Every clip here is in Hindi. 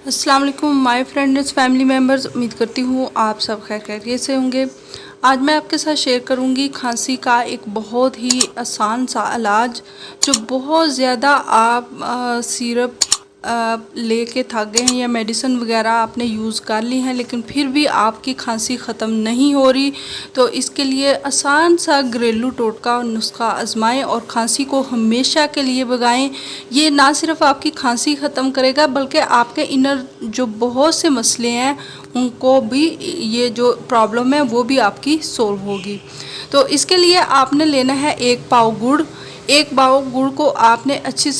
अस्सलाम वालेकुम माय फ्रेंड्स फैमिली मेम्बर्स, उम्मीद करती हूँ आप सब खैर खैरियत से होंगे। आज मैं आपके साथ शेयर करूँगी खांसी का एक बहुत ही आसान सा इलाज, जो बहुत ज़्यादा आप सिरप लेके थक गए हैं या मेडिसिन वगैरह आपने यूज़ कर ली हैं लेकिन फिर भी आपकी खांसी ख़त्म नहीं हो रही। तो इसके लिए आसान सा घरेलू टोटका और नुस्खा आजमाएं और खांसी को हमेशा के लिए भगाएं। ये ना सिर्फ आपकी खांसी ख़त्म करेगा बल्कि आपके इनर जो बहुत से मसले हैं उनको भी, ये जो प्रॉब्लम है वो भी आपकी सोल्व होगी। तो इसके लिए आपने लेना है 1 पाव गुड़। 1 पाव गुड़ को आपने अच्छी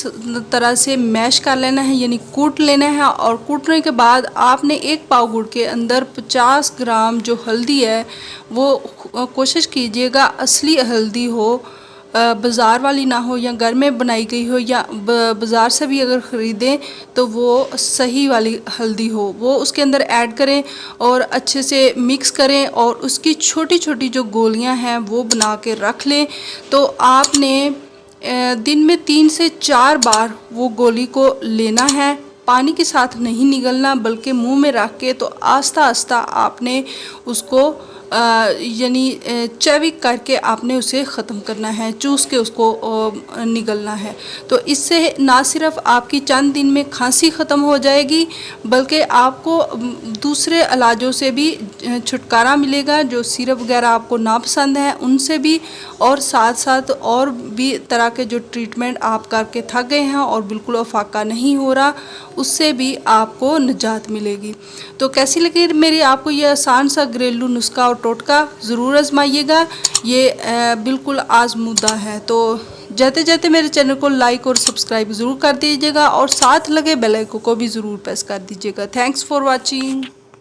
तरह से मैश कर लेना है, यानी कूट लेना है। और कूटने के बाद आपने 1 पाव गुड़ के अंदर 50 ग्राम जो हल्दी है वो कोशिश कीजिएगा असली हल्दी हो, बाज़ार वाली ना हो या घर में बनाई गई हो, या बाज़ार से भी अगर ख़रीदें तो वो सही वाली हल्दी हो, वो उसके अंदर ऐड करें और अच्छे से मिक्स करें और उसकी छोटी छोटी जो गोलियां हैं वो बना के रख लें। तो आपने दिन में 3 से 4 बार वो गोली को लेना है, पानी के साथ नहीं निगलना बल्कि मुंह में रख के तो आस्ता आस्ता आपने उसको यानी चैविक करके आपने उसे ख़त्म करना है, चूस के उसको निगलना है। तो इससे ना सिर्फ आपकी चंद दिन में खांसी ख़त्म हो जाएगी बल्कि आपको दूसरे इलाजों से भी छुटकारा मिलेगा, जो सिरप वगैरह आपको ना पसंद है उनसे भी, और साथ साथ और भी तरह के जो ट्रीटमेंट आप करके थक गए हैं और बिल्कुल अफाका नहीं हो रहा उससे भी आपको निजात मिलेगी। तो कैसी लगी मेरी आपको ये आसान सा घरेलू नुस्खा और टोटका, ज़रूर आजमाइएगा। ये बिल्कुल आजमूदा है। तो जाते जाते मेरे चैनल को लाइक और सब्सक्राइब ज़रूर कर दीजिएगा और साथ लगे बेल आइकन को भी ज़रूर प्रेस कर दीजिएगा। Thanks for watching.